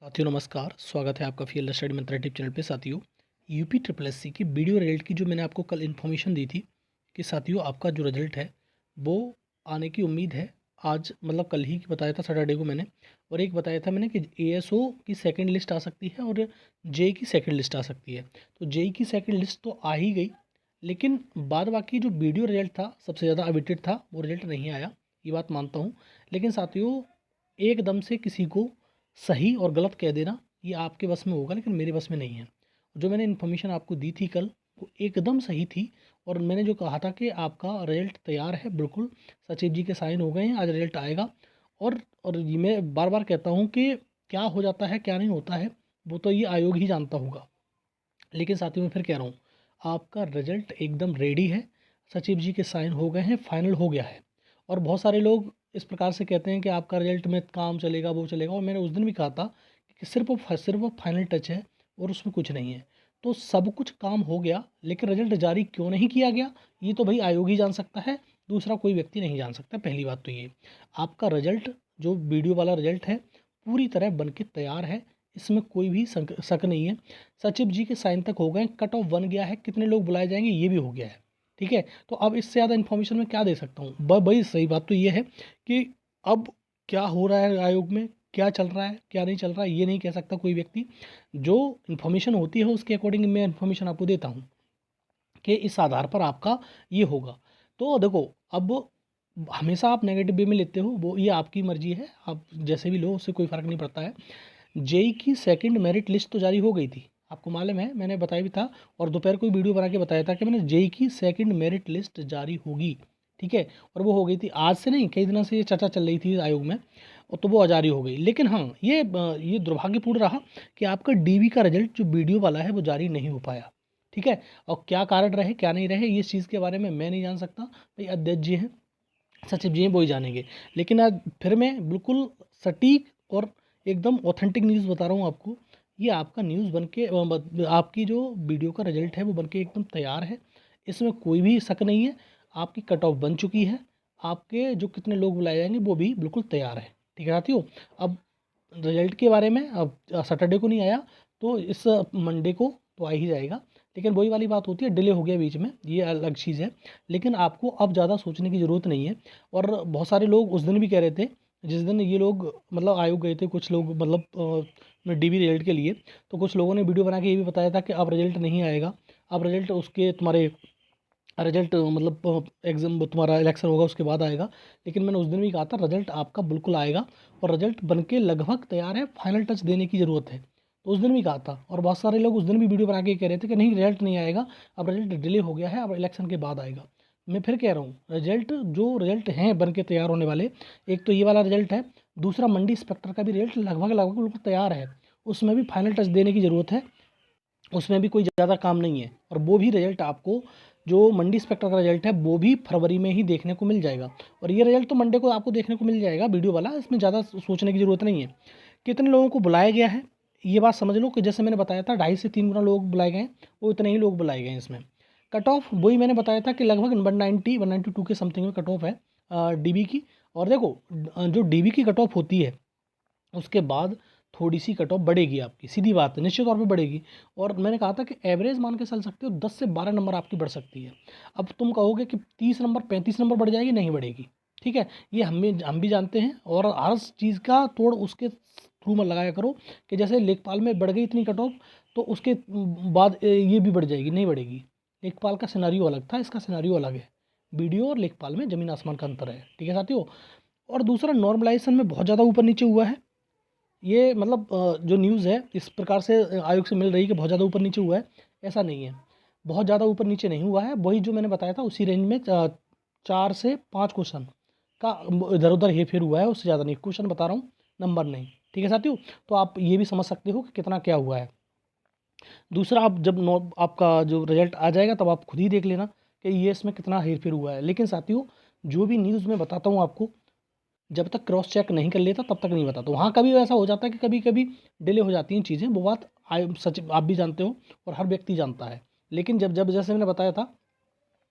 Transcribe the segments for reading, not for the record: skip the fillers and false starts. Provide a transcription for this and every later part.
साथियों नमस्कार, स्वागत है आपका फील्ड स्टडी मंत्रा यूट्यूब चैनल पे। साथियों यूपी ट्रिपल एस सी की वीडियो रिजल्ट की जो मैंने आपको कल इन्फॉर्मेशन दी थी कि साथियों आपका जो रिजल्ट है वो आने की उम्मीद है। आज मतलब कल ही बताया था सैटरडे को मैंने, और एक बताया था मैंने कि एएसओ की सेकंड लिस्ट आ सकती है और जेई की सेकंड लिस्ट आ सकती है। तो जेई की सेकंड लिस्ट तो आ ही गई, लेकिन बाद बाकी जो वीडियो रिजल्ट था सबसे ज़्यादा अवेटेड था, वो रिजल्ट नहीं आया, ये बात मानता हूँ। लेकिन साथियों एकदम से किसी को सही और गलत कह देना ये आपके बस में होगा, लेकिन मेरे बस में नहीं है। जो मैंने इन्फॉर्मेशन आपको दी थी कल वो एकदम सही थी, और मैंने जो कहा था कि आपका रिजल्ट तैयार है, बिल्कुल सचिव जी के साइन हो गए हैं, आज रिजल्ट आएगा। और ये मैं बार बार कहता हूँ कि क्या हो जाता है क्या नहीं होता है वो तो ये आयोग ही जानता होगा। लेकिन साथियों मैं फिर कह रहा हूँ, आपका रिजल्ट एकदम रेडी है, सचिव जी के साइन हो गए हैं, फाइनल हो गया है। और बहुत सारे लोग इस प्रकार से कहते हैं कि आपका रिजल्ट में काम चलेगा वो चलेगा, और मैंने उस दिन भी कहा था कि सिर्फ वो फाइनल टच है और उसमें कुछ नहीं है। तो सब कुछ काम हो गया, लेकिन रिजल्ट जारी क्यों नहीं किया गया ये तो भाई आयोग ही जान सकता है, दूसरा कोई व्यक्ति नहीं जान सकता। पहली बात तो ये, आपका रिजल्ट जो वीडियो वाला रिजल्ट है पूरी तरह बन के तैयार है, इसमें कोई भी शक नहीं है। सचिव जी के साइन तक हो गए, कट ऑफ बन गया है, कितने लोग बुलाए जाएंगे ये भी हो गया है। ठीक है, तो अब इससे ज़्यादा इन्फॉर्मेशन मैं क्या दे सकता हूँ। भाई सही बात तो ये है कि अब क्या हो रहा है आयोग में, क्या चल रहा है क्या नहीं चल रहा है ये नहीं कह सकता कोई व्यक्ति। जो इन्फॉर्मेशन होती है उसके अकॉर्डिंग मैं इन्फॉर्मेशन आपको देता हूँ कि इस आधार पर आपका ये होगा। तो देखो, अब हमेशा आप नेगेटिव वे में लेते हो वो ये आपकी मर्जी है, आप जैसे भी लो उससे कोई फ़र्क नहीं पड़ता है। जेई की सेकंड मेरिट लिस्ट तो जारी हो गई थी, आपको मालूम है, मैंने बताया भी था, और दोपहर को वीडियो बना के बताया था कि मैंने जेई की सेकंड मेरिट लिस्ट जारी होगी। ठीक है, और वो हो गई थी आज से नहीं, कई दिनों से ये चर्चा चल रही थी आयोग में, और तो वो जारी हो गई। लेकिन हाँ, ये दुर्भाग्यपूर्ण रहा कि आपका डीवी का रिजल्ट जो वीडियो वाला है वो जारी नहीं हो पाया। ठीक है, और क्या कारण रहे क्या नहीं रहे इस चीज़ के बारे में मैं नहीं जान सकता, भाई अध्यक्ष जी हैं, सचिव जी हैं, वो ही जानेंगे। लेकिन आज फिर मैं बिल्कुल सटीक और एकदम ऑथेंटिक न्यूज़ बता रहा हूँ आपको। ये आपका न्यूज़ बन के आपकी जो वीडियो का रिजल्ट है वो बन के एकदम तैयार है, इसमें कोई भी शक नहीं है। आपकी कट ऑफ बन चुकी है, आपके जो कितने लोग बुलाए जाएंगे वो भी बिल्कुल तैयार है। ठीक है साथियों, अब रिजल्ट के बारे में अब सैटरडे को नहीं आया तो इस मंडे को तो आ ही जाएगा। लेकिन वही वाली बात होती है, डिले हो गया बीच में, ये अलग चीज़ है। लेकिन आपको अब ज़्यादा सोचने की ज़रूरत नहीं है। और बहुत सारे लोग उस दिन भी कह रहे थे, जिस दिन ये लोग मतलब आयोग गए थे, कुछ लोग मतलब डीवी रिजल्ट के लिए, तो कुछ लोगों ने वीडियो बना के ये भी बताया था कि अब रिजल्ट नहीं आएगा, अब रिजल्ट उसके तुम्हारे रिजल्ट मतलब एग्ज़ाम तुम्हारा इलेक्शन होगा उसके बाद आएगा। लेकिन मैंने उस दिन भी कहा था रिजल्ट आपका बिल्कुल आएगा, और रिजल्ट बन के लगभग तैयार है, फाइनल टच देने की ज़रूरत है। तो उस दिन भी कहा था, और बहुत सारे लोग उस दिन भी वीडियो बना के कह रहे थे कि नहीं रिजल्ट नहीं आएगा, अब रिजल्ट डिले हो गया है, अब इलेक्शन के बाद आएगा। मैं फिर कह रहा हूँ, रिजल्ट हैं बन के तैयार होने वाले, एक तो ये वाला रिजल्ट है, दूसरा मंडी इंस्पेक्टर का भी रिजल्ट लगभग लगभग बिल्कुल तैयार है, उसमें भी फाइनल टच देने की ज़रूरत है, उसमें भी कोई ज़्यादा काम नहीं है। और वो भी रिजल्ट आपको, जो मंडी इंस्पेक्टर का रिजल्ट है वो भी फरवरी में ही देखने को मिल जाएगा, और ये रिजल्ट तो मंडे को आपको देखने को मिल जाएगा वीडियो वाला, इसमें ज़्यादा सोचने की ज़रूरत नहीं है। कितने लोगों को बुलाया गया है ये बात समझ लो, कि जैसे मैंने बताया था 2.5 से 3 गुना लोग बुलाए गए हैं, वो इतने ही लोग बुलाए गए हैं इसमें। कट ऑफ वही मैंने बताया था कि लगभग 192 के समथिंग में कट ऑफ है डीबी की। और देखो, जो डीबी की कट ऑफ होती है उसके बाद थोड़ी सी कट ऑफ बढ़ेगी आपकी, सीधी बात है, निश्चित तौर पे बढ़ेगी। और मैंने कहा था कि एवरेज मान के चल सकते हो 10 से 12 नंबर आपकी बढ़ सकती है। अब तुम कहोगे कि 30 नंबर 35 नंबर बढ़ जाएगी, नहीं बढ़ेगी। ठीक है, ये हम भी जानते हैं, और हर चीज़ का तोड़ उसके थ्रू में लगाया करो, कि जैसे लेखपाल में बढ़ गई इतनी कट ऑफ तो उसके बाद ये भी बढ़ जाएगी, नहीं बढ़ेगी। लेखपाल का सिनारियो अलग था, इसका सिनारियो अलग है। वीडियो और लेखपाल में ज़मीन आसमान का अंतर है। ठीक है साथियों, और दूसरा नॉर्मलाइजेशन में बहुत ज़्यादा ऊपर नीचे हुआ है, ये मतलब जो न्यूज़ है इस प्रकार से आयोग से मिल रही है कि बहुत ज़्यादा ऊपर नीचे हुआ है, ऐसा नहीं है। बहुत ज़्यादा ऊपर नीचे नहीं हुआ है, वही जो मैंने बताया था उसी रेंज में 4 से 5 क्वेश्चन का इधर उधर हेरफेर हुआ है, उससे ज़्यादा नहीं। क्वेश्चन बता रहा हूँ, नंबर नहीं। ठीक है साथियों, तो आप ये भी समझ सकते हो कि कितना क्या हुआ है। दूसरा, आप जब आपका जो रिजल्ट आ जाएगा तब आप खुद ही देख लेना कि ये इसमें कितना हेरफेर हुआ है। लेकिन साथियों, जो भी न्यूज़ मैं बताता हूँ आपको, जब तक क्रॉस चेक नहीं कर लेता तब तक नहीं बताता। वहाँ कभी ऐसा हो जाता है कि कभी कभी डिले हो जाती हैं चीज़ें, वो बात सच आप भी जानते हो और हर व्यक्ति जानता है। लेकिन जब जब जैसे मैंने बताया था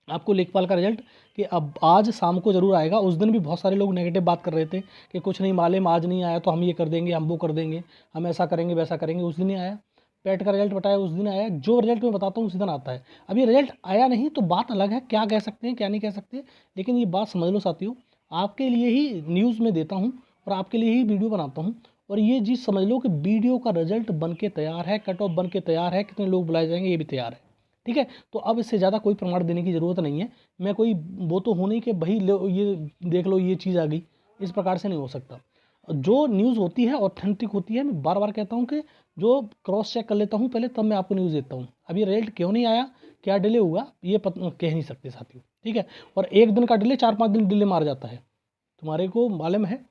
आपको लेखपाल का रिजल्ट कि अब आज शाम को ज़रूर आएगा। उस दिन भी बहुत सारे लोग नेगेटिव बात कर रहे थे कि कुछ नहीं मालूम, आज नहीं आया तो हम ये कर देंगे, हम वो कर देंगे, हम ऐसा करेंगे वैसा करेंगे। उस दिन ही आया। पेट का रिजल्ट बताया उस दिन आया। जो रिजल्ट मैं बताता हूँ उसी दिन आता है। अब ये रिजल्ट आया नहीं तो बात अलग है, क्या कह सकते हैं क्या नहीं कह सकते, लेकिन ये बात समझ लो साथियों, आपके लिए ही न्यूज़ में देता हूँ और आपके लिए ही वीडियो बनाता हूँ। और ये चीज़ समझ लो कि वीडियो का रिजल्ट बन के तैयार है, कट ऑफ बन के तैयार है, कितने लोग बुलाए जाएंगे ये भी तैयार है। ठीक है, तो अब इससे ज़्यादा कोई प्रमाण देने की ज़रूरत नहीं है। मैं कोई वो तो हूँ नहीं कि भाई लो ये देख लो ये चीज़ आ गई, इस प्रकार से नहीं हो सकता। जो न्यूज़ होती है ऑथेंटिक होती है। मैं बार बार कहता हूँ कि जो क्रॉस चेक कर लेता हूँ पहले, तब मैं आपको न्यूज़ देता हूँ। अब ये रिजल्ट क्यों नहीं आया, क्या डिले हुआ, ये कह नहीं सकते साथियों। ठीक है, और एक दिन का डिले 4-5 दिन डिले मार जाता है। तुम्हारे को मालूम है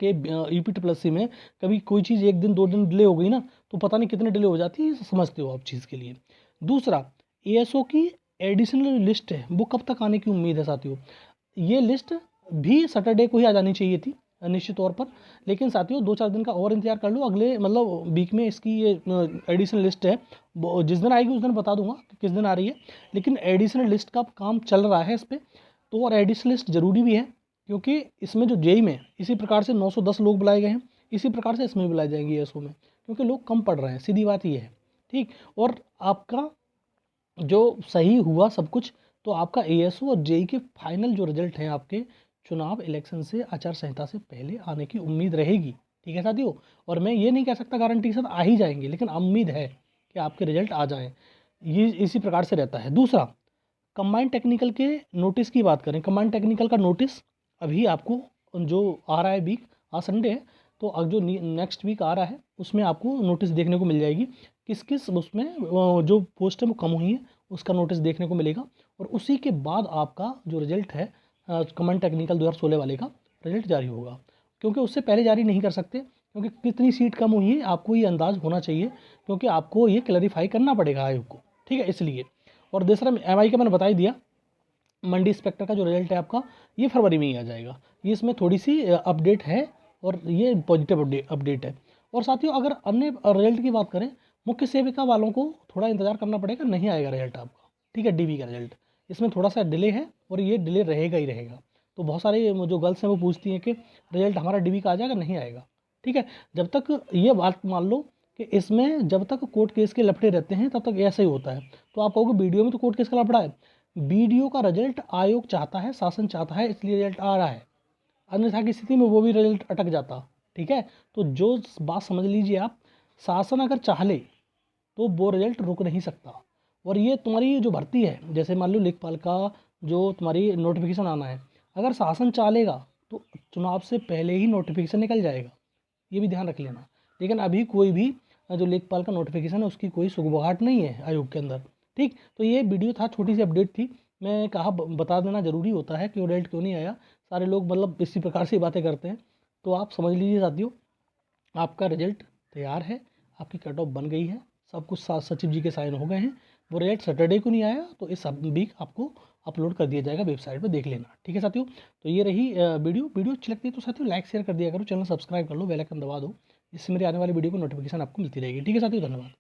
कि यूपी ट्रिपल सी में कभी कोई चीज़ 1 दिन 2 दिन डिले हो गई ना तो पता नहीं कितने डिले हो जाती है, समझते हो आप चीज़ के लिए। दूसरा, एएसओ की एडिशनल लिस्ट है, वो कब तक आने की उम्मीद है साथियों। ये लिस्ट भी सैटरडे को ही आ जानी चाहिए थी निश्चित तौर पर, लेकिन साथियों 2-4 दिन का और इंतजार कर लो। अगले मतलब वीक में इसकी ये एडिशनल लिस्ट है, वो जिस दिन आएगी उस दिन बता दूंगा कि किस दिन आ रही है। लेकिन एडिशनल लिस्ट का काम चल रहा है इस पर तो, और एडिशनल लिस्ट ज़रूरी भी है क्योंकि इसमें जो जेई में इसी प्रकार से 910 लोग बुलाए गए हैं, इसी प्रकार से इसमें बुलाए जाएंगे एएसओ में, क्योंकि लोग कम पढ़ रहे हैं, सीधी बात ये है। ठीक, और आपका जो सही हुआ सब कुछ, तो आपका एएसओ और जेई के फाइनल जो रिजल्ट हैं आपके चुनाव इलेक्शन से आचार संहिता से पहले आने की उम्मीद रहेगी। ठीक है साथियों, और मैं ये नहीं कह सकता गारंटी के साथ आ ही जाएंगे, लेकिन उम्मीद है कि आपके रिजल्ट आ जाएं। ये इसी प्रकार से रहता है। दूसरा, कंबाइंड टेक्निकल के नोटिस की बात करें, कंबाइंड टेक्निकल का नोटिस अभी आपको जो आ रहा है वीक, आज संडे है तो अब जो नेक्स्ट वीक आ रहा है उसमें आपको नोटिस देखने को मिल जाएगी। किस किस उसमें जो पोस्ट है वो कम हुई है उसका नोटिस देखने को मिलेगा। और उसी के बाद आपका जो रिजल्ट है कंबाइंड टेक्निकल 2016 वाले का रिजल्ट जारी होगा, क्योंकि उससे पहले जारी नहीं कर सकते, क्योंकि कितनी सीट कम हुई है आपको ये अंदाज़ होना चाहिए, क्योंकि आपको ये क्लैरिफाई करना पड़ेगा आयोग को। ठीक है, इसलिए। और दूसरा, एमआई का मैंने बता ही दिया, मंडी इंस्पेक्टर का जो रिजल्ट है आपका ये फरवरी में ही आ जाएगा। ये इसमें थोड़ी सी अपडेट है और ये पॉजिटिव अपडेट है। और साथियों अगर अन्य रिजल्ट की बात करें, मुख्य सेविका वालों को थोड़ा इंतजार करना पड़ेगा, नहीं आएगा रिजल्ट आपका। ठीक है, डीबी का रिजल्ट इसमें थोड़ा सा डिले है और ये डिले रहेगा ही रहेगा। तो बहुत सारे जो गर्ल्स हैं वो पूछती हैं कि रिजल्ट हमारा डीबी का आ जाएगा, नहीं आएगा। ठीक है, जब तक ये बात मान लो कि इसमें जब तक कोर्ट केस के लफड़े रहते हैं तब तक ऐसा ही होता है। तो आप कहोगे वीडियो में तो कोर्ट केस का लफड़ा है, वीडियो का रिजल्ट आयोग चाहता है, शासन चाहता है, इसलिए रिजल्ट आ रहा है, अन्यथा की स्थिति में वो भी रिजल्ट अटक जाता। ठीक है, तो जो बात समझ लीजिए आप, शासन अगर चाह ले तो वो रिजल्ट रुक नहीं सकता। और ये तुम्हारी जो भर्ती है, जैसे मान लो लेखपाल का जो तुम्हारी नोटिफिकेशन आना है, अगर शासन चाहेगा तो चुनाव से पहले ही नोटिफिकेशन निकल जाएगा, ये भी ध्यान रख लेना। लेकिन अभी कोई भी जो लेखपाल का नोटिफिकेशन है उसकी कोई सुगबुगाहट नहीं है आयोग के अंदर। ठीक, तो ये वीडियो था, छोटी सी अपडेट थी, मैं कहा बता देना ज़रूरी होता है कि रिजल्ट क्यों नहीं आया। सारे लोग मतलब इसी प्रकार से बातें करते हैं, तो आप समझ लीजिए साथियों, आपका रिजल्ट तैयार है, आपकी कट ऑफ बन गई है, सब कुछ सचिव जी के साइन हो गए हैं। वो रिजल्ट सैटरडे को नहीं आया तो इस वीक आपको अपलोड कर दिया जाएगा, वेबसाइट पर देख लेना। ठीक है साथियों, तो ये रही वीडियो अच्छी लगती है तो साथियों लाइक शेयर कर दिया करो, चैनल सब्सक्राइब कर लो, बेल आइकन दबा दो, इससे मेरी आने वाली वीडियो को नोटिफिकेशन आपको मिलती रहेगी। ठीक है साथियों, धन्यवाद।